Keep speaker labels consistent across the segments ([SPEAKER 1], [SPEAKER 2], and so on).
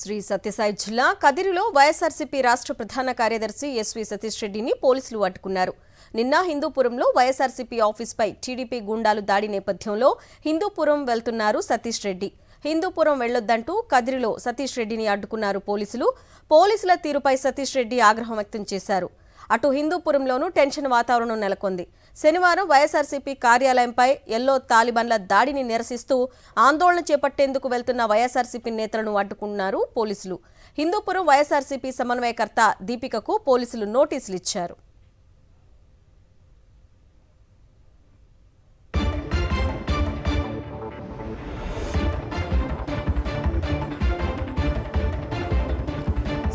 [SPEAKER 1] శ్రీ సత్యసాయి జిల్లా కదిరిలో వైఎస్ఆర్సీపీ రాష్ట్ర ప్రధాన కార్యదర్శి ఎస్వి సతీష్ రెడ్డిని పోలీసులు అడ్డుకున్నారు. నిన్న హిందూపురంలో వైఎస్ఆర్సీపీ ఆఫీస్పై టీడీపీ గూండాలు దాడి నేపథ్యంలో హిందూపురం వెళ్తున్నారు సతీష్ రెడ్డి. హిందూపురం వెళ్లొద్దంటూ కదిరిలో సతీష్ రెడ్డిని అడ్డుకున్నారు పోలీసులు. పోలీసుల తీరుపై సతీష్ రెడ్డి ఆగ్రహం వ్యక్తం చేశారు. అటు హిందూపురంలోనూ టెన్షన్ వాతావరణం నెలకొంది. శనివారం వైఎస్ఆర్సీపీ కార్యాలయంపై ఎల్లో తాలిబాన్ల దాడిని నిరసిస్తూ ఆందోళన చేపట్టేందుకు వెళ్తున్న వైఎస్ఆర్సీపీ నేతలను అడ్డుకున్నారు పోలీసులు. హిందూపురం వైఎస్ఆర్సీపీ సమన్వయకర్త దీపికకు పోలీసులు నోటీసులు ఇచ్చారు.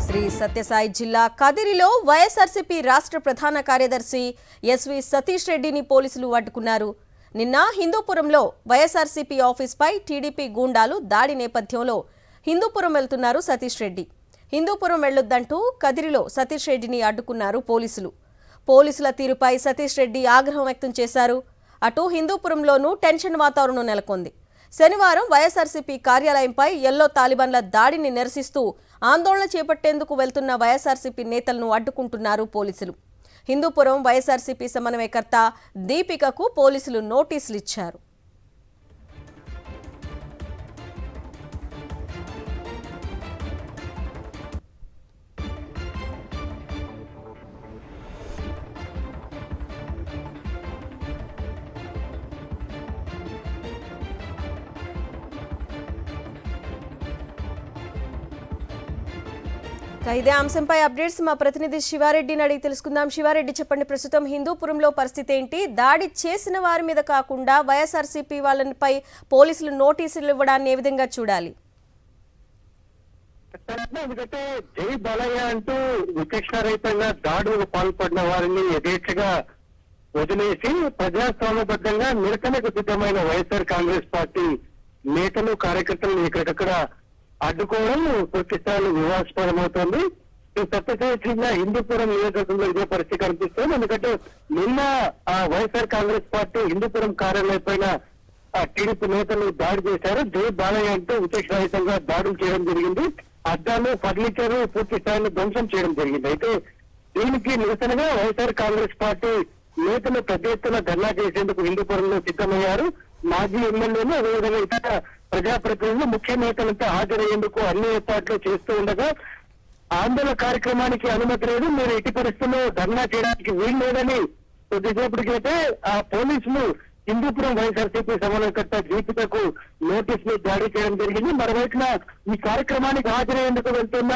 [SPEAKER 1] శ్రీ సత్యసాయి జిల్లా కదిరిలో వైఎస్ఆర్సీపీ రాష్ట్ర ప్రధాన కార్యదర్శి ఎస్వి సతీష్ రెడ్డిని పోలీసులు అడ్డుకున్నారు. నిన్న హిందూపురంలో వైఎస్ఆర్సీపీ ఆఫీస్పై టీడీపీ గూండాలు దాడి నేపథ్యంలో హిందూపురం వెళ్తున్నారు సతీష్ రెడ్డి. హిందూపురం వెళ్లొద్దంటూ కదిరిలో సతీష్ రెడ్డిని అడ్డుకున్నారు పోలీసులు. పోలీసుల తీరుపై సతీష్ రెడ్డి ఆగ్రహం వ్యక్తం చేశారు. అటు హిందూపురంలోనూ టెన్షన్ వాతావరణం నెలకొంది. శనివారం వైఎస్ఆర్సీపీ కార్యాలయంపై ఎల్లో తాలిబాన్ల దాడిని నిరసిస్తూ ఆందోళన చేపట్టేందుకు వెళ్తున్న వైఎస్ఆర్సీపీ నేతలను అడ్డుకుంటున్నారు పోలీసులు. హిందూపురం వైఎస్ఆర్సీపీ సమన్వయకర్త దీపికకు పోలీసులు నోటీసులు ఇచ్చారు. ఇదే అంశంపై అప్డేట్స్ మా ప్రతినిధి శివారెడ్డిని అడిగి తెలుసుకుందాం. శివారెడ్డి, చెప్పండి, ప్రస్తుతం హిందూపురంలో పరిస్థితి ఏంటి? దాడి చేసిన వారి మీద కాకుండా వైఎస్ఆర్సీపీ వాళ్ళపై పోలీసులు నోటీసులు ఇవ్వడాన్ని ఏ విధంగా చూడాలి?
[SPEAKER 2] ఎందుకంటే జై బాలయ్య అంటూ విచక్షణరహితంగా దాడులకు పాల్పడిన వారిని యథేచ్ఛగా వదిలేసి ప్రజాస్వామ్యబద్ధంగా నిరసనకు సిద్ధమైన వైఎస్ఆర్ కాంగ్రెస్ పార్టీ నేతలు కార్యకర్తలను ఇక్కడికక్కడ అడ్డుకోవడం పూర్తి స్థాయిలో వివాదాస్పదమవుతోంది. సత్యసాయి జిల్లా హిందూపురం నియోజకవర్గంలో ఇదే పరిస్థితి కనిపిస్తోంది. ఎందుకంటే నిన్న వైఎస్ఆర్ కాంగ్రెస్ పార్టీ హిందూపురం కార్యాలయం పైన టీడీపీ నేతలు దాడి చేశారు. జై బాలయ్య అంటూ విచక్షణరహితంగా దాడులు చేయడం జరిగింది. అద్దాలు, ఫర్నిచర్ పూర్తి స్థాయిలో ధ్వంసం చేయడం జరిగింది. అయితే దీనికి నిరసనగా వైఎస్ఆర్ కాంగ్రెస్ పార్టీ నేతలు పెద్ద ఎత్తున ధర్నా చేసేందుకు హిందూపురంలో సిద్ధమయ్యారు. మాజీ ఎమ్మెల్యేలు, అదేవిధంగా ఇతర ప్రజాప్రతినిధులు, ముఖ్య నేతలంతా హాజరయ్యేందుకు అన్ని ఏర్పాట్లు చేస్తూ ఉండగా ఆందోళన కార్యక్రమానికి అనుమతి లేదు, మీరు ఎట్టి పరిస్థితుల్లో ధర్నా చేయడానికి వీలు లేదని కొద్దిసేపటికైతే ఆ పోలీసులు హిందూపురం వైఎస్ఆర్సీపీ సమన్వయకర్త దీపికకు నోటీసులు జారీ చేయడం జరిగింది. మరోవైపున ఈ కార్యక్రమానికి హాజరయ్యేందుకు వెళ్తున్న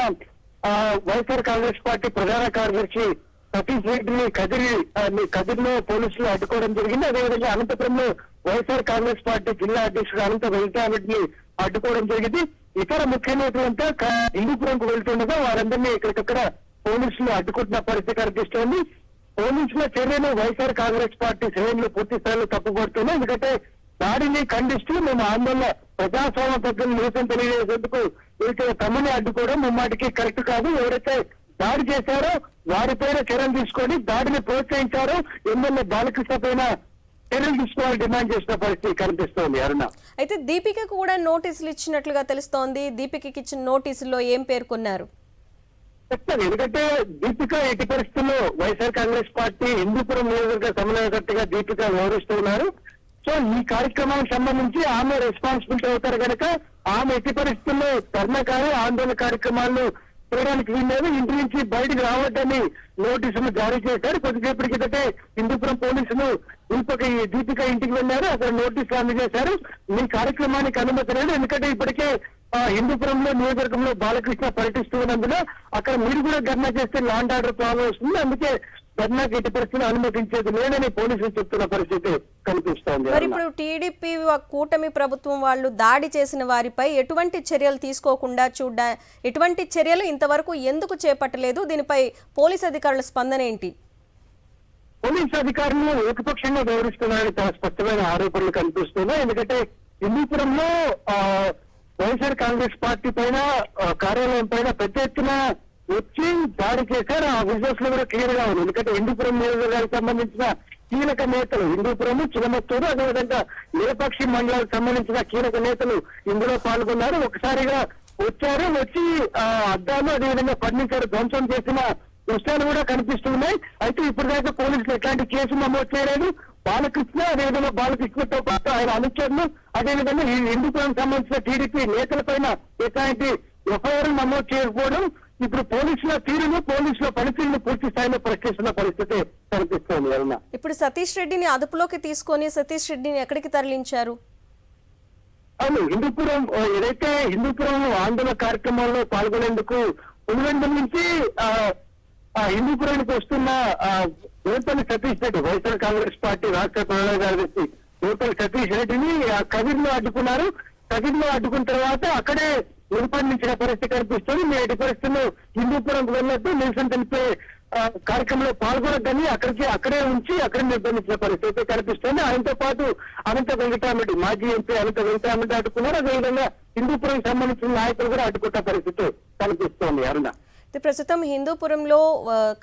[SPEAKER 2] వైఎస్ఆర్ కాంగ్రెస్ పార్టీ ప్రధాన కార్యదర్శి సతీష్ రెడ్డిని కదిరిలో పోలీసులు అడ్డుకోవడం జరిగింది. అదేవిధంగా అనంతపురంలో వైఎస్ఆర్ కాంగ్రెస్ పార్టీ జిల్లా అధ్యక్షుడు అనంత వెంకటరెడ్డిని అడ్డుకోవడం జరిగింది. ఇతర ముఖ్య నేతలంతా హిందూపురంకు వెళ్తుండగా వారందరినీ ఇక్కడికక్కడ పోలీసులు అడ్డుకుంటున్న పరిస్థితి కనిపిస్తోంది. పోలీసుల చర్యను వైఎస్ఆర్ కాంగ్రెస్ పార్టీ శ్రేణులు పూర్తి స్థాయిలో తప్పుపడుతున్నాయి. ఎందుకంటే దాడిని ఖండిస్తూ మేము ఆందోళన ప్రజాస్వామ్య పద్ధతులు నిరసన తెలియజేసేందుకు వీరికి తమని అడ్డుకోవడం ముమ్మాటికి కరెక్ట్ కాదు. ఎవరైతే దాడి చేశారో వారిపైన చర్యలు తీసుకొని దాడిని ప్రోత్సహించారో ఎమ్మెల్యే బాలకృష్ణ పైన చర్యలు తీసుకోవాలని డిమాండ్ చేసిన పరిస్థితి కనిపిస్తోంది. అరుణ,
[SPEAKER 1] అయితే దీపికకు కూడా నోటీసులు ఇచ్చినట్లుగా తెలుస్తోంది. దీపికకి ఇచ్చిన నోటీసుల్లో ఏం పేర్కొన్నారు?
[SPEAKER 2] చెప్తాను. ఎందుకంటే దీపిక ఎట్టి పరిస్థితుల్లో వైఎస్ఆర్ కాంగ్రెస్ పార్టీ హిందూపురం నియోజకవర్గ సమన్వయకర్తగా దీపిక వ్యవహరిస్తున్నారు. సో ఈ కార్యక్రమానికి సంబంధించి ఆమె రెస్పాన్సిబిలిటీ అవుతారు కనుక ఆమె ఎట్టి పరిస్థితుల్లో ధర్మకార్య ఆందోళన కార్యక్రమాలను చేయడానికి వీల్లేదు, ఇంటి నుంచి బయటకు రావద్దని నోటీసులు జారీ చేశారు. కొద్దిసేపటి కిందటే హిందూపురం పోలీసులు దీపిక ఇంటికి వెళ్లారు, అక్కడ నోటీసులు అందజేశారు. మీ కార్యక్రమానికి అనుమతి లేదు, ఎందుకంటే ఇప్పటికే హిందూపురంలో నియోజకవర్గంలో బాలకృష్ణ పర్యటిస్తున్నందున అక్కడ మీరు కూడా ధర్నా చేస్తే లాండ్ ఆర్డర్ ప్రాబ్లం వస్తుంది, అందుకే ధర్నాకి ఎట్టి పరిస్థితులు అనుమతించేది లేదని పోలీసులు చెప్తున్న పరిస్థితి కనిపిస్తోంది.
[SPEAKER 1] మరి ఇప్పుడు టీడీపీ కూటమి ప్రభుత్వం వాళ్ళు దాడి చేసిన వారిపై ఎటువంటి చర్యలు తీసుకోకుండా ఎటువంటి చర్యలు ఇంతవరకు ఎందుకు చేపట్టలేదు? దీనిపై పోలీసు అధికారుల స్పందన ఏంటి?
[SPEAKER 2] పోలీసు అధికారులు ఏకపక్షంగా వ్యవహరిస్తున్నారని చాలా స్పష్టమైన ఆరోపణలు కనిపిస్తున్నాయి. ఎందుకంటే హిందూపురంలో వైఎస్ఆర్ కాంగ్రెస్ పార్టీ పైన కార్యాలయం పైన పెద్ద ఎత్తున వచ్చి దాడి చేశారు. ఆ విజువల్స్ లో కూడా క్లియర్ గా ఉంది. ఎందుకంటే హిందూపురం నియోజకవర్గానికి సంబంధించిన కీలక నేతలు హిందూపురము, చిలమత్తూరు, అదేవిధంగా నిరపక్షి మండలాలకు సంబంధించిన కీలక నేతలు ఇందులో పాల్గొన్నారు. ఒకసారిగా వచ్చారు, వచ్చి అద్దాలు అదేవిధంగా ఫర్నిచర్ ధ్వంసం చేసిన దృశ్యాలు కూడా కనిపిస్తున్నాయి. అయితే ఇప్పటిదాకా పోలీసులు ఎట్లాంటి కేసు నమోదు చేయలేదు. బాలకృష్ణ అదేవిధంగా బాలకృష్ణతో పాటు ఆయన అనుచరులు అదేవిధంగా ఈ హిందూపురం సంబంధించిన టీడీపీ నేతలపైన ఎట్లాంటి ఎఫ్ఐఆర్ నమోదు చేయకపోవడం ఇప్పుడు పోలీసుల తీరును పోలీసుల పనితీరును పూర్తి స్థాయిలో ప్రశ్నిస్తున్న పరిస్థితి కనిపిస్తోంది. అరుణ,
[SPEAKER 1] ఇప్పుడు సతీష్ రెడ్డిని అదుపులోకి తీసుకొని సతీష్ రెడ్డిని ఎక్కడికి తరలించారు?
[SPEAKER 2] అవును, హిందూపురం ఏదైతే హిందూపురం ఆందోళన కార్యక్రమంలో పాల్గొనేందుకు పులివెందుల నుంచి హిందూపురానికి వస్తున్న వేపల్లి సతీష్ రెడ్డి వైఎస్ఆర్ కాంగ్రెస్ పార్టీ రాష్ట్ర ప్రధాన కార్యదర్శి వేపల్లి సతీష్ రెడ్డిని కదిర్లో అడ్డుకున్నారు. కదిర్లో అడ్డుకున్న తర్వాత అక్కడే నిర్బంధించిన పరిస్థితి కనిపిస్తుంది. మీ ఎట్టి పరిస్థితుల్లో హిందూపురంకు వెళ్ళొద్దు, నిరసన తెలిపే కార్యక్రమంలో పాల్గొనొద్దని అక్కడే ఉంచి అక్కడ నిర్బంధించిన పరిస్థితి కనిపిస్తుంది. ఆయనతో పాటు అనంత వెంకటరామరెడ్డి మాజీ ఎంపీ అనంత వెంకటరామరెడ్డి అడ్డుకున్నారు. అదేవిధంగా హిందూపురం సంబంధించిన నాయకులు కూడా అడ్డుకున్న పరిస్థితి కనిపిస్తోంది. అరుణ,
[SPEAKER 1] ప్రస్తుతం హిందూపురంలో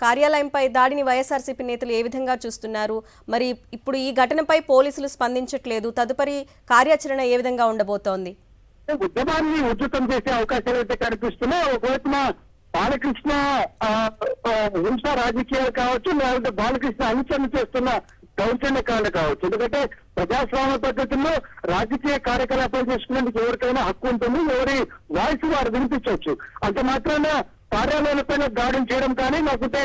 [SPEAKER 1] కార్యాలయంపై దాడిని వైఎస్ఆర్సీపీ నేతలు ఏ విధంగా చూస్తున్నారు? మరి ఇప్పుడు ఈ ఘటనపై పోలీసులు స్పందించట్లేదు. తదుపరి కార్యాచరణ ఏ విధంగా ఉండబోతోంది?
[SPEAKER 2] ఉద్యమాన్ని ఉధృతం చేసే అవకాశాలు అయితే కనిపిస్తున్నాయి. ఒకవైపున బాలకృష్ణ హింస రాజకీయాలు కావచ్చు, లేకపోతే బాలకృష్ణ అనుచరణ చేస్తున్న దౌర్జన్యకాండ కావచ్చు. ఎందుకంటే ప్రజాస్వామ్య పద్ధతుల్లో రాజకీయ కార్యకలాపాలు చేసుకునేందుకు ఎవరికైనా హక్కు ఉంటుంది, ఎవరి వాయిస్ వారు వినిపించవచ్చు. అంత మాత్రాన కార్యాలయాలపైన దాడులు చేయడం కానీ లేకపోతే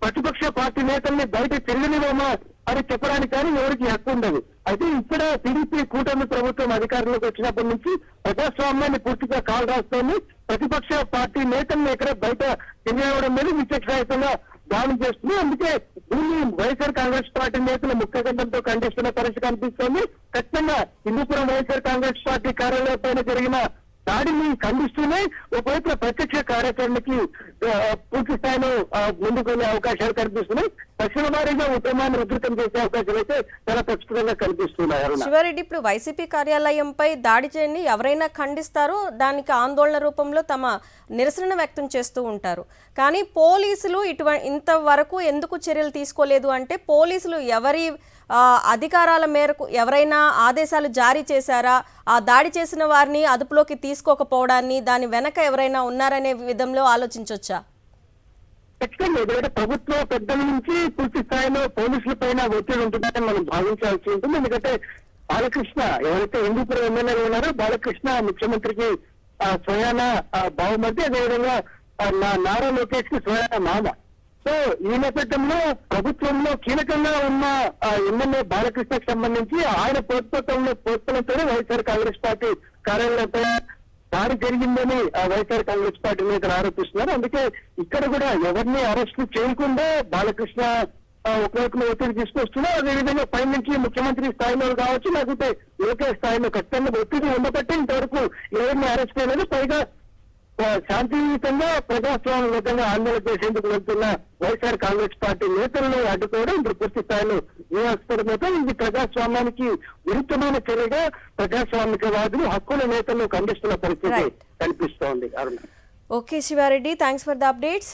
[SPEAKER 2] ప్రతిపక్ష పార్టీ నేతల్ని బయట తిరగనివ్వమా అని చెప్పడానికి కానీ ఎవరికి హక్కు ఉండదు. అయితే ఇక్కడ టీడీపీ కూటమి ప్రభుత్వం అధికారంలోకి వచ్చినప్పటి నుంచి ప్రజాస్వామ్యాన్ని పూర్తిగా కాలు రాస్తోంది. ప్రతిపక్ష పార్టీ నేతల్ని ఇక్కడ బయట తిరగడం మీద విచక్షణాయుతంగా దాడి చేస్తుంది. అందుకే దీన్ని వైఎస్ఆర్ కాంగ్రెస్ పార్టీ నేతలు ముఖ్యగంధంతో ఖండిస్తున్న పరిస్థితి కనిపిస్తోంది. ఖచ్చితంగా హిందూపురం వైఎస్ఆర్ కాంగ్రెస్ పార్టీ కార్యాలయం పైన జరిగిన దాడిని ఖండిస్తూనే ఒకవైపు ప్రత్యక్ష కార్యాచరణకి పూర్తి స్థాయిలో ముందుకు వెళ్లే అవకాశాలు కనిపిస్తున్నాయి. దక్షిణ వారీగా ఉద్యమాన్ని ఉధృతం చేసే అవకాశాలు అయితే చాలా ప్రస్ఫుటంగా కనిపిస్తున్నాయి.
[SPEAKER 1] శివారెడ్డి, ఇప్పుడు వైసీపీ కార్యాలయంపై దాడి చేయని ఎవరైనా ఖండిస్తారో దానికి ఆందోళన రూపంలో తమ నిరసన వ్యక్తం చేస్తూ ఉంటారు. కానీ పోలీసులు ఇంతవరకు ఎందుకు చర్యలు తీసుకోలేదు అంటే పోలీసులు ఎవరి అధికారాల మేరకు ఎవరైనా ఆదేశాలు జారీ చేశారా, ఆ దాడి చేసిన వారిని అదుపులోకి తీసుకోకపోవడాన్ని దాని వెనక ఎవరైనా ఉన్నారనే విధంలో ఆలోచించవచ్చా?
[SPEAKER 2] ఖచ్చితంగా ఎందుకంటే ప్రభుత్వ పెద్దల నుంచి పూర్తి స్థాయిలో పోలీసుల పైన ఒత్తిడి ఉంటుందని మనం భావించాల్సి ఉంటుంది. ఎందుకంటే బాలకృష్ణ ఎవరైతే హిందూపురం ఎమ్మెల్యేలు ఉన్నారో బాలకృష్ణ ముఖ్యమంత్రికి స్వయాన బావమర్ది, అదేవిధంగా నారా లోకేష్ కి స్వయాన మామ. సో ఈ నేపథ్యంలో ప్రభుత్వంలో కీలకంగా ఉన్న ఎమ్మెల్యే బాలకృష్ణకు సంబంధించి ఆయన ప్రోత్సాహంతో వైఎస్ఆర్ కాంగ్రెస్ పార్టీ కార్యాలయంపై దాడి జరిగిందని వైఎస్ఆర్ కాంగ్రెస్ పార్టీ నేతలు ఆరోపిస్తున్నారు. అందుకే ఇక్కడ కూడా ఎవరిని అరెస్ట్ చేయకుండా బాలకృష్ణ ఒకవైపున ఒత్తిడి తీసుకొస్తున్నారు. అదేవిధంగా పై నుంచి ముఖ్యమంత్రి స్థాయిలో కావచ్చు లేకపోతే లోకేష్ స్థాయిలో ఖచ్చితంగా ఒత్తిడి ఉండబట్టి ఇంతవరకు ఎవరిని అరెస్ట్ చేయలేదు. పైగా శాంతియుతంగా ప్రజాస్వామ్యబద్ధంగా ఆందోళన చేసేందుకు వెళ్తున్న వైఎస్ఆర్ కాంగ్రెస్ పార్టీ నేతలను అడ్డుకోవడం ఇప్పుడు పూర్తి స్థాయిలో వివాదాస్పదమవుతాం. ఇది ప్రజాస్వామ్యానికి విరుద్ధమైన చర్యగా ప్రజాస్వామికవాదులు హక్కుల నేతలను ఖండిస్తున్న పరిస్థితి కనిపిస్తోంది.
[SPEAKER 1] Okay Shiva Reddy, thanks for the updates.